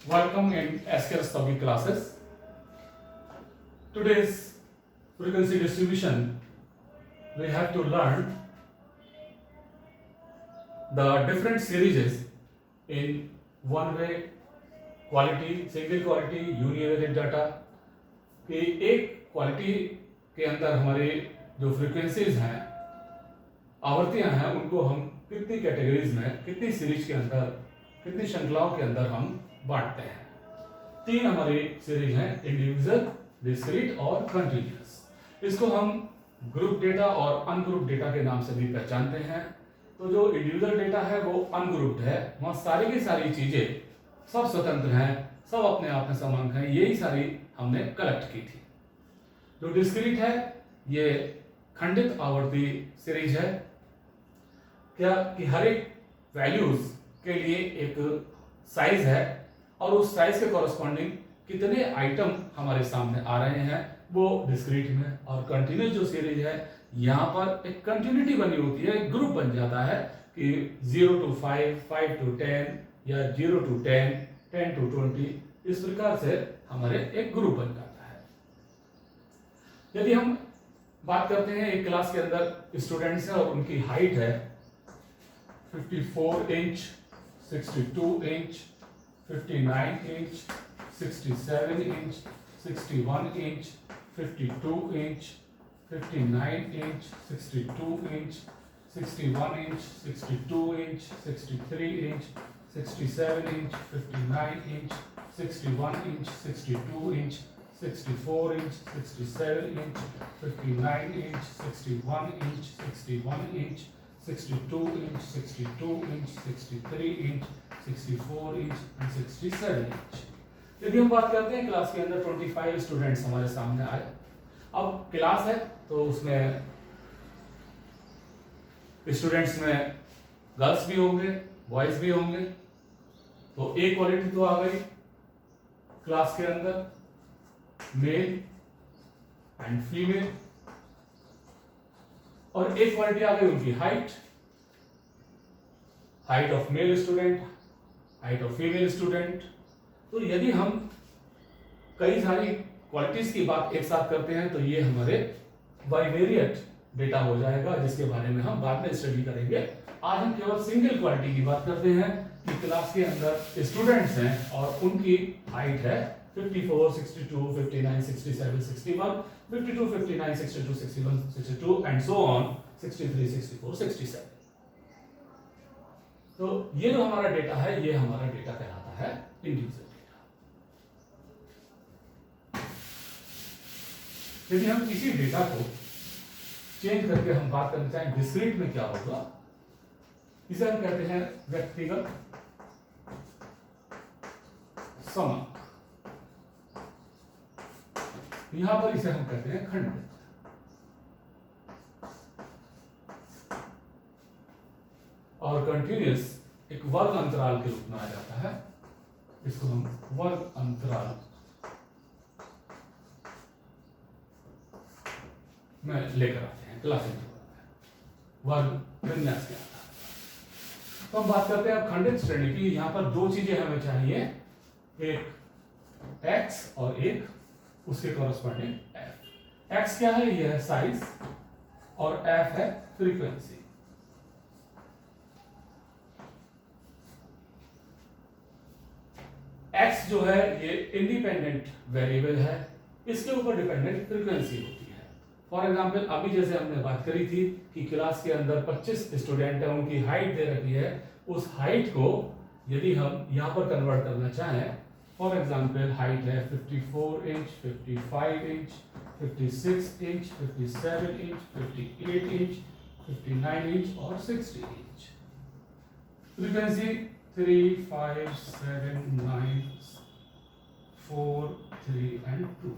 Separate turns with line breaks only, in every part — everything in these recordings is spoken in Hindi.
Welcome in SKS Topic classes. Today's frequency distribution, we have to learn the different series in one way, quality, single quality, univariate data. कि एक क्वालिटी के अंदर हमारे जो फ्रीक्वेंसीज हैं, आवर्तियां हैं, उनको हम कितनी कैटेगरीज में, कितनी सीरीज के अंदर, कितनी श्रृंखलाओं के अंदर हम बांटते हैं। तीन हमारी सीरीज हैं, इंडिविजुअल, डिस्क्रीट और कंटिन्यूअस। इसको हम ग्रुप डेटा और अनग्रुप डेटा के नाम से भी पहचानते हैं। तो जो इंडिविजुअल डेटा है वो अनग्रुप्ड है, वहाँ सारी की सारी चीजें सब स्वतंत्र हैं, सब अपने आप में समान हैं, यही सारी हमने कलेक्ट की थी। जो डिस्क्रीट है ये खंडित आवर्ती सीरीज है, क्या कि हर एक वैल्यूज के लिए एक साइज है और उस साइज के कॉरस्पॉन्डिंग कितने आइटम हमारे सामने आ रहे हैं वो डिस्क्रीट में। और कंटिन्यूस जो सीरीज है यहाँ पर एक कंटिन्यूटी बनी होती है, एक ग्रुप बन जाता है कि 0 to 5, 5 to 10 या 0 to 10, 10 to 20, इस प्रकार से हमारे एक ग्रुप बन जाता है। यदि हम बात करते हैं एक क्लास के अंदर स्टूडेंट्स हैं और उनकी हाइट है 54 inch, 62 inch, 59 inch, 67 inch, 61 inch, 52 inch, 59 inch, 62 inch, 61 inch, 62 inch, 63 inch, 67 inch, 59 inch, 61 inch, 62 inch, 64 inch, 67 inch, 59 inch, 61 inch, 61 inch, 62 inch, 62 inch, 63 inch, 64 inch, 67 inch. यदि हम बात करते हैं क्लास के अंदर 25 स्टूडेंट्स हमारे सामने आए। अब क्लास है तो उसमें स्टूडेंट्स में गर्ल्स भी होंगे, बॉयज भी होंगे। तो एक क्वालिटी तो आ गई क्लास के अंदर, मेल एंड फीमेल, और एक क्वालिटी आ गई उनकी height, height of male student, height of female student. तो यदि हम कई सारी क्वालिटीज की बात एक साथ करते हैं तो ये हमारे बाइवेरिएट डेटा हो जाएगा, जिसके बारे में हम बाद में स्टडी करेंगे। आज हम केवल सिंगल क्वालिटी की बात करते हैं कि क्लास के अंदर स्टूडेंट्स हैं और उनकी हाइट है 54, 62, 59, 67, 61, 52, 59, 62, 61, 62 एंड सो ऑन, 63, 64, 67। तो ये जो हमारा डेटा है ये हमारा डेटा कहलाता है इंडिविजुअल डेटा। यदि हम इसी डेटा को चेंज करके हम बात करना चाहें डिस्क्रीट में क्या होगा, इसे हम कहते हैं व्यक्तिगत समांक। यहां पर इसे हम कहते हैं खंडित। और कंटिन्यूअस एक वर्ग अंतराल के रूप में आ जाता है, इसको हम वर्ग अंतराल में लेकर आते हैं क्लास वर्ग विन्यास के आता है। तो हम बात करते हैं अब खंडित श्रेणी की। यहां पर दो चीजें हमें चाहिए, एक x और एक उसके कॉरस्पॉन्डिंग f। x क्या है? यह है साइज और f है फ्रीक्वेंसी। x जो है ये इंडिपेंडेंट वेरिएबल है, इसके ऊपर डिपेंडेंट फ्रीक्वेंसी होती है। फॉर एग्जांपल अभी जैसे हमने बात करी थी कि क्लास के अंदर 25 स्टूडेंट है, उनकी हाइट दे रखी है, उस हाइट को यदि हम यहां पर कन्वर्ट करना चाहें, फॉर एग्जांपल हाइट है 54 inch, 55 inch, 56 inch, 57 inch, 58 inch, 59 inch और 60 इंच। Frequency 3, 5, 7, 9, 4, 3 and 2।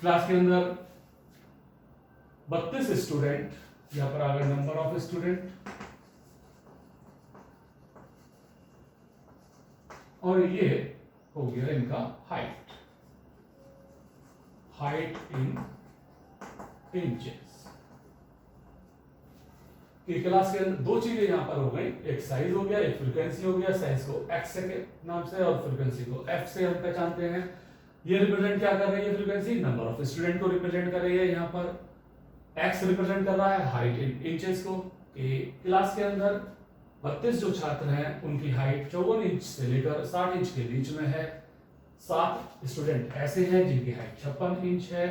क्लास के अंदर 32 स्टूडेंट, यहां पर आ गए नंबर ऑफ स्टूडेंट, और ये हो गया इनका हाइट, हाइट इन इंचेस। कि क्लास के अंदर दो चीजें यहाँ पर हो गई, एक साइज हो गया, एक फ्रीक्वेंसी हो गया। साइज को x के नाम से और फ्रीक्वेंसी को f से हम पहचानते हैं। ये रिप्रेजेंट क्या कर रही है? फ्रीक्वेंसी नंबर ऑफ स्टूडेंट को रिप्रेजेंट कर रही है। यहाँ पर x रिप्रेजेंट कर रहा है हाइट इन इंचेस को, कि क्लास के अंदर 32 जो छात्र हैं उनकी हाइट 54 इंच से लेकर 60 इंच के बीच में है। 7 स्टूडेंट ऐसे हैं जिनकी हाइट 56 इंच है।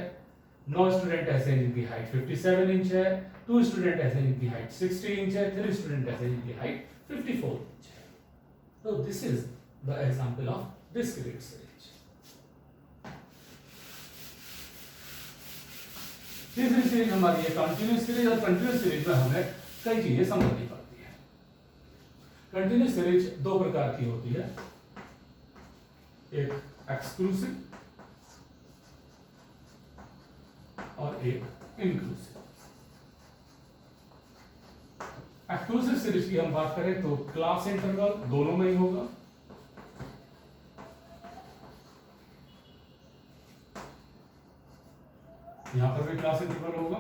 9 स्टूडेंट ऐसे हैं जिनकी हाइट 57 इंच है। 2 स्टूडेंट ऐसे हैं जिनकी हाइट 60 इंच है। 3 स्टूडेंट ऐसे हैं जिनकी हाइट 54 इंच है। तो this is the example of discrete series. तीसरी सीरीज हमारी है कंटिन्यूअस सीरीज, और कंटिन्यूअस सीरीज में हमें कई चीजें समझनी पड़ती है। कंटिन्यूअस सीरीज दो प्रकार की होती है, एक एक्सक्लूसिव और एक इंक्लूसिव। एक्सक्लूसिव सीरीज की हम बात करें तो क्लास इंटरवल दोनों में ही होगा। यहां पर भी क्लास इंटरवल होगा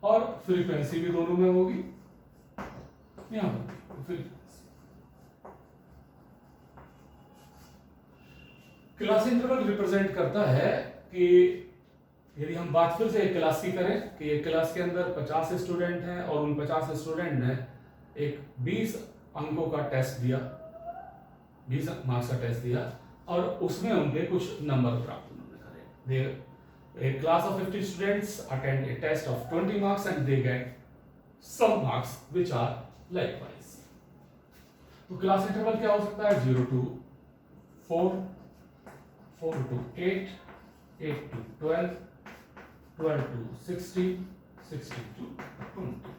और फ्रीक्वेंसी भी दोनों में होगी। यहां पर फ्रीक्वेंसी, क्लास इंटरवल रिप्रेजेंट करता है कि यदि हम बात फिर से एक क्लास की करें कि एक क्लास के अंदर 50 स्टूडेंट हैं और उन 50 स्टूडेंट ने एक 20 अंकों का टेस्ट दिया, 20 मार्क्स का टेस्ट दिया और उसमें उनके कुछ नंबर प्राप्त उन्होंने करे। A class of 50 students attend a test of 20 marks and they get some marks which are likewise. तो क्लास इंटरवल क्या हो सकता है? 0 to 4, 4 to 8, 8 to 12, 12 to 16, 16 to 20.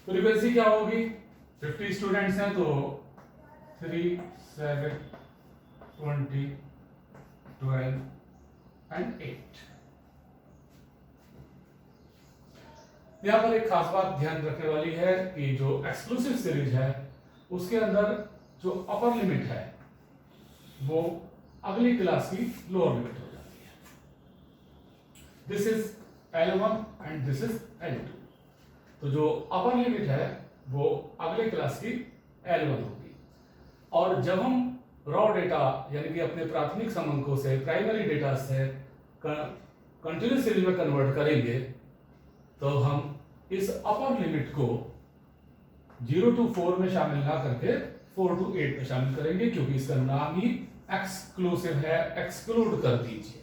Frequency क्या होगी? 50 स्टूडेंट्स हैं तो 3, 7, 20, 12 and 8। यहां पर एक खास बात ध्यान रखने वाली है कि जो एक्सक्लूसिव सीरीज है उसके अंदर जो अपर लिमिट है वो अगली क्लास की लोअर लिमिट हो जाती है। This is L1 and this is L2। तो जो अपर लिमिट है वो अगले क्लास की L1 होगी। और जब हम रॉ डेटा यानी कि अपने प्राथमिक समंकों से, प्राइमरी डेटा से कंटिन्यूअस सीरीज में कन्वर्ट करेंगे तो हम इस अपर लिमिट को 0 to 4 में शामिल ना करके 4 to 8 में शामिल करेंगे, क्योंकि इसका नाम ही एक्सक्लूसिव है, एक्सक्लूड कर दीजिए।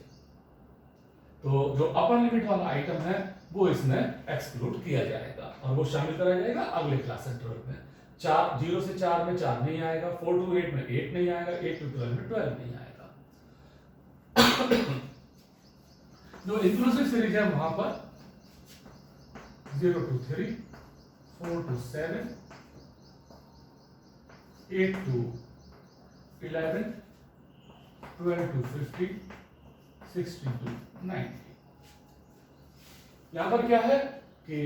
तो जो अपर लिमिट वाला आइटम है वो इसमें एक्सक्लूड किया जाएगा और वो शामिल करा जाएगा अगले क्लास इंटरवल में। 0 से 4 में 4 नहीं आएगा, 4 to 8 में 8 नहीं आएगा, 8 to 12 में 12 नहीं आएगा। जो इंक्लूसिव सीरीज है वहां पर 0 to 3, 4 to 7, 8 to 11, 12 to 15, 16 to 19। यहां पर क्या है कि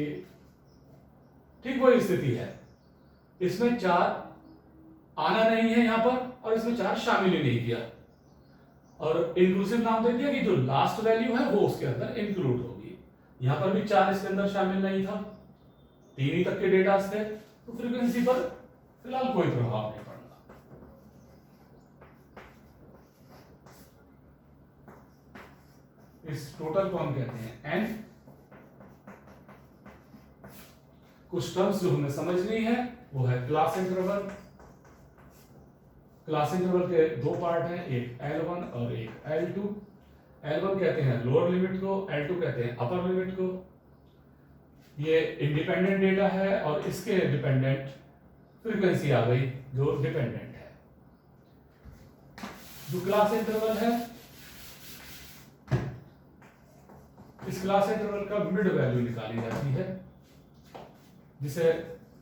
ठीक वही स्थिति है, इसमें 4 आना नहीं है यहां पर और इसमें 4 शामिल ही नहीं किया, और इंक्लूसिव नाम दे दिया कि जो लास्ट वैल्यू है वो उसके अंदर इंक्लूड होगी। यहां पर भी 4 इसके अंदर शामिल नहीं था, 3 ही तक के डेटा थे, तो फ्रीक्वेंसी पर फिलहाल कोई प्रभाव नहीं पड़ता। इस टोटल को हम कहते हैं n। कुछ टर्म्स जो हमें समझनी है वो है क्लास इंटरवल। क्लास इंटरवल के दो पार्ट हैं, एक L1 और एक L2। L1 कहते हैं लोअर लिमिट को, L2 कहते हैं अपर लिमिट को। ये इंडिपेंडेंट डेटा है और इसके डिपेंडेंट फ्रीक्वेंसी आ गई जो डिपेंडेंट है। जो क्लास इंटरवल है, इस क्लास इंटरवल का मिड वैल्यू निकाली जाती है, जिसे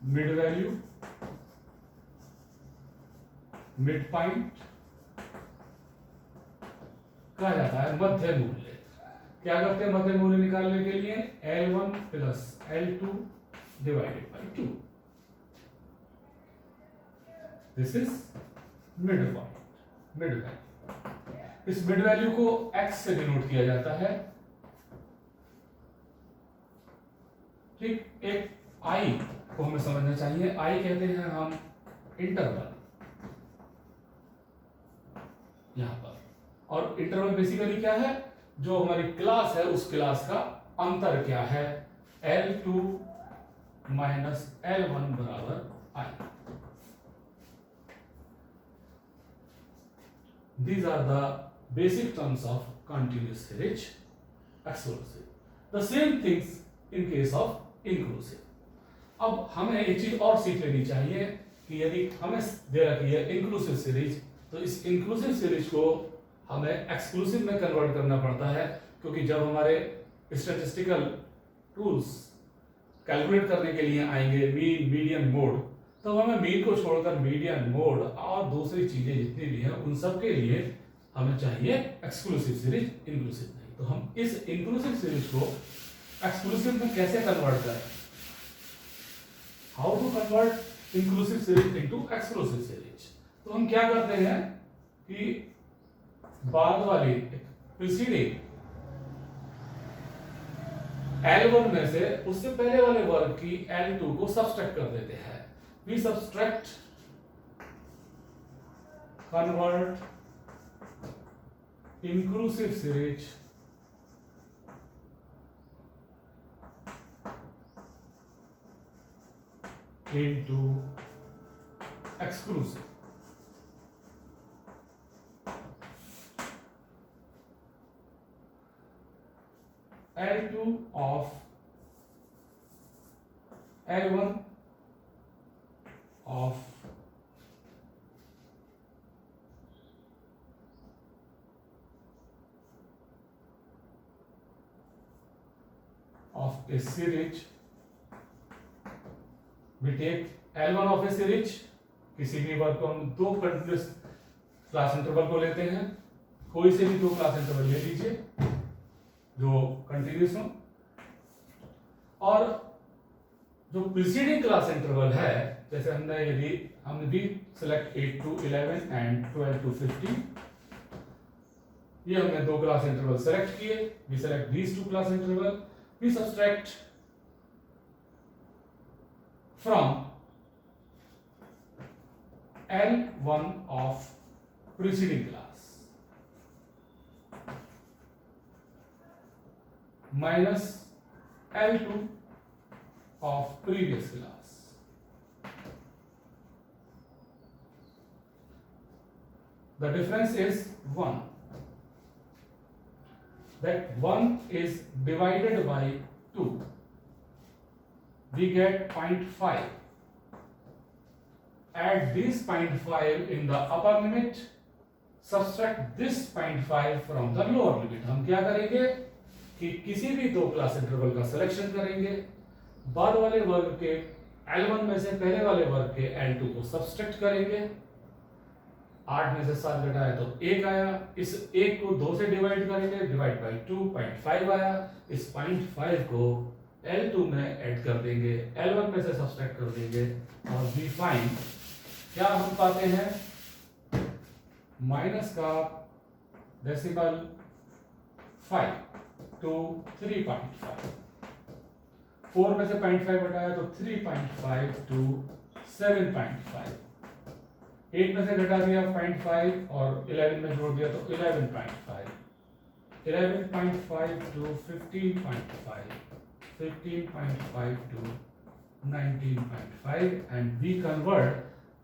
मिड वैल्यू, मिड पॉइंट कहा जाता है, मध्य मूल्य। क्या करते हैं मध्य मूल्य निकालने के लिए? L1 plus L2 divided by 2। This is mid point, mid value. इस मिड वैल्यू को x से डिनोट किया जाता है, ठीक, एक आई को हमें समझना चाहिए। आई कहते हैं हम इंटरवल यहां पर, और इंटरवल बेसिकली क्या है, जो हमारी क्लास है उस क्लास का अंतर क्या है, L2 माइनस L1 बराबर आई। These are the basic terms of continuous series exclusive. The same things in case of inclusive. अब हमें एक चीज और सीख लेनी चाहिए कि यदि हमें दे रखी है इंक्लूसिव सीरीज, तो इस इंक्लूसिव सीरीज को हमें एक्सक्लूसिव में कन्वर्ट करना पड़ता है, क्योंकि जब हमारे स्टैटिस्टिकल टूल्स कैलकुलेट करने के लिए आएंगे मीन, मीडियन, मोड, तो हमें मीन को छोड़कर मीडियन, मोड और दूसरी चीजें जितनी भी हैं उन सब के लिए हमें चाहिए एक्सक्लूसिव सीरीज, इंक्लूसिव नहीं। तो हम इस इंक्लूसिव सीरीज को एक्सक्लूसिव में कैसे कन्वर्ट करें, how to convert inclusive series into exclusive series. तो हम क्या करते हैं कि बाद वाली प्रीसीडिंग L1 में से उससे पहले वाले वर्ग की L2 को सब्सट्रैक्ट कर देते हैं। We subtract, convert inclusive series into exclusive. L2 of L1 of a series, we take L1 of a series, किसी भी वर्ग को हम दो कंटिन्यूअस क्लास इंटरवल को लेते हैं, कोई से भी दो क्लास इंटरवल ले लीजिए जो कंटिन्यूअस हो, और जो प्रीसीडिंग क्लास इंटरवल है, जैसे हमने भी सेलेक्ट 8 to 11 एंड 12 to 15, ये हमने दो क्लास इंटरवल सेलेक्ट किए, we select these two class interval, we subtract from L1 of preceding class minus L2 of previous class. The difference is 1. That 1 is divided by 2. We get 0.5. Add this 0.5 in the upper limit. Subtract this 0.5 from the lower limit. हम क्या करेंगे कि किसी भी दो क्लास इंटरवल का सिलेक्शन करेंगे, बाद वाले वर्ग के L1 में से पहले वाले वर्ग के L2 को सब्सट्रैक्ट करेंगे, 8 में से 7 घटाया तो 1 आया, इस 1 को 2 से डिवाइड करेंगे, डिवाइड बाय 2, 0.5 आया, इस 0.5 को L2 में ऐड कर देंगे, L1 में से सब्सट्रैक्ट कर देंगे, और वी फाइंड क्या हम पाते हैं, माइनस का डेसिमल 5 to 3.5, 4 में से 0.5 घटाया तो 3.5 to 7.5, 8 में से घटा दिया 0.5 और 11 में जोड़ दिया तो 11.5, 11.5 to 15.5, 15.5 to 19.5, and we convert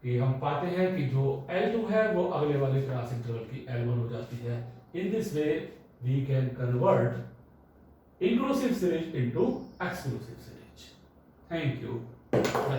कि हम पाते हैं कि जो L2 है वो अगले वाले क्लास इंटरवल की L1 हो जाती है। In this way we can convert inclusive series into exclusive series. Thank you. Bye.